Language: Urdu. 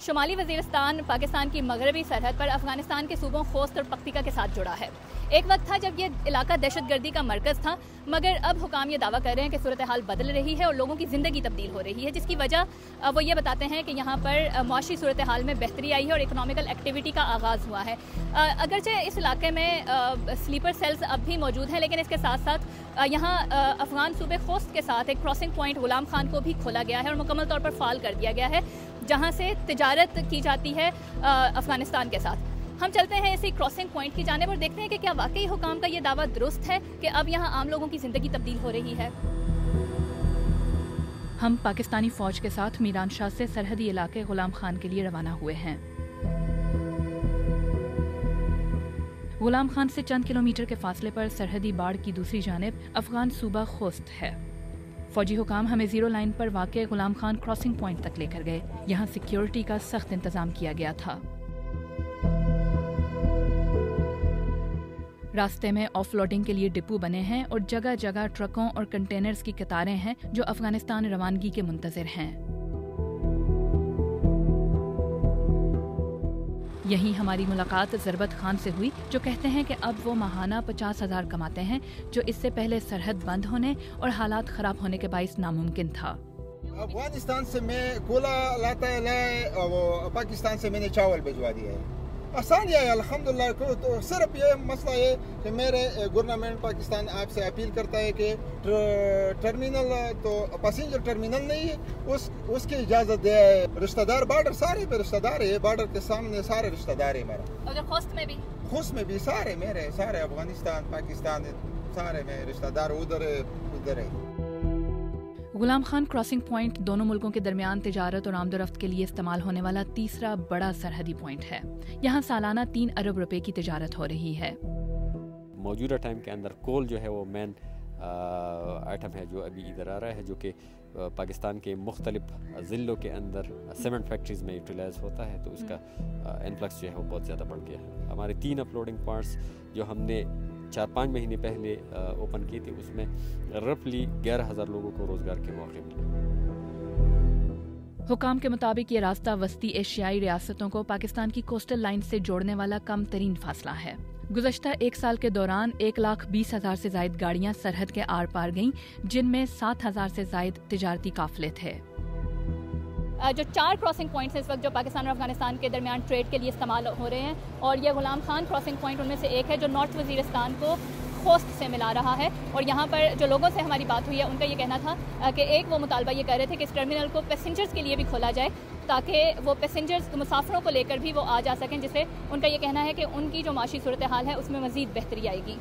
شمالی وزیرستان پاکستان کی مغربی سرحد پر افغانستان کے صوبوں خوست اور پکتیکا کے ساتھ جڑا ہے۔ ایک وقت تھا جب یہ علاقہ دہشت گردی کا مرکز تھا، مگر اب حکام یہ دعویٰ کر رہے ہیں کہ صورتحال بدل رہی ہے اور لوگوں کی زندگی تبدیل ہو رہی ہے، جس کی وجہ وہ یہ بتاتے ہیں کہ یہاں پر معاشی صورتحال میں بہتری آئی ہے اور اکنامیکل ایکٹیویٹی کا آغاز ہوا ہے۔ اگرچہ اس علاقے میں سلیپر سیلز اب بھی موجود ہیں، لیکن اس کے ساتھ ساتھ یہاں افغان صوبے خوست کے ساتھ ایک کراسنگ پوائنٹ غلام خان کو بھی کھولا گیا ہے اور مکمل طور پر فعال کر دیا گیا ہے، جہاں سے تجارت کی جاتی ہے افغانستان کے ساتھ۔ ہم چلتے ہیں اسی کراسنگ پوائنٹ کی جانب اور دیکھتے ہیں کہ کیا واقعی حکام کا یہ دعویٰ درست ہے کہ اب یہاں عام لوگوں کی زندگی تبدیل ہو رہی ہے۔ ہم پاکستانی فوج کے ساتھ میران شاہ سے سرحدی علاقے غلام خان کے لیے روانہ ہوئے ہیں۔ غلام خان سے چند کلومیٹر کے فاصلے پر سرحدی باڑ کی دوسری جانب افغان صوبہ خوست ہے۔ فوجی حکام ہمیں زیرو لائن پر واقع غلام خان کراسنگ پوائنٹ تک لے کر گئے۔ یہاں سیکیورٹی کا سخت انتظام کیا گیا تھا۔ راستے میں آف لوڈنگ کے لیے ڈپو بنے ہیں اور جگہ جگہ ٹرکوں اور کنٹینرز کی قطاریں ہیں جو افغانستان روانگی کے منتظر ہیں۔ یہیں ہماری ملاقات ضربت خان سے ہوئی، جو کہتے ہیں کہ اب وہ ماہانہ 50,000 کماتے ہیں، جو اس سے پہلے سرحد بند ہونے اور حالات خراب ہونے کے باعث ناممکن تھا۔ افغانستان سے میں کولا لاتا ہے اور پاکستان سے میں نے چاول بھجوا دیا ہے۔ آسان ہے الحمدللہ۔ تو صرف یہ مسئلہ ہے کہ میرے گورنمنٹ پاکستان آپ سے اپیل کرتا ہے کہ ٹرمینل تو پیسنجر ٹرمینل نہیں ہے، اس کی اجازت دے۔ رشتہ دار بارڈر سارے پہ رشتہ دار ہے، بارڈر کے سامنے سارے رشتہ دار ہے میرا۔ اور خوست میں بھی سارے میرے سارے افغانستان پاکستان سارے میں رشتہ دار ادھر ہے۔ غلام خان کراسنگ پوائنٹ دونوں ملکوں کے درمیان تجارت اور آمد و رفت کے لیے استعمال ہونے والا تیسرا بڑا سرحدی پوائنٹ ہے۔ یہاں سالانہ 3 ارب روپے کی تجارت ہو رہی ہے۔ موجودہ ٹائم کے اندر کول جو ہے وہ مین آئٹم ہے جو ابھی ادھر آ رہا ہے، جو کہ پاکستان کے مختلف ضلعوں کے اندر سیمنٹ فیکٹریز میں یوٹیلائز ہوتا ہے، تو اس کا انفلکس جو ہے وہ بہت زیادہ بڑھ گیا ہے۔ ہمارے 3 اپلوڈنگ پوائنٹس جو ہم نے 4-5 مہینے پہلے اوپن کی تھی، اس میں رفلی 11,000 لوگوں کو روزگار کے موقع ملے۔ حکام کے مطابق یہ راستہ وسطی ایشیائی ریاستوں کو پاکستان کی کوسٹل لائن سے جوڑنے والا کم ترین فاصلہ ہے۔ گزشتہ 1 سال کے دوران 1,20,000 سے زائد گاڑیاں سرحد کے آر پار گئیں، جن میں 7,000 سے زائد تجارتی قافلے تھے۔ جو 4 کراسنگ پوائنٹس اس وقت جو پاکستان اور افغانستان کے درمیان ٹریڈ کے لیے استعمال ہو رہے ہیں، اور یہ Ghulam Khan crossing point in میں سے ایک ہے جو نارتھ وزیرستان کو خوست سے ملا رہا ہے۔ اور یہاں پر جو لوگوں سے ہماری بات ہوئی ہے، ان کا یہ کہنا تھا کہ ایک وہ مطالبہ یہ کر رہے تھے کہ اس ٹرمینل کو پیسنجرز کے لیے بھی کھولا جائے، تاکہ وہ پیسنجرز مسافروں کو لے کر بھی وہ آ جا سکیں، جس سے ان کا یہ کہنا ہے کہ ان کی جو معاشی صورتحال ہے اس میں مزید بہتری آئے گی۔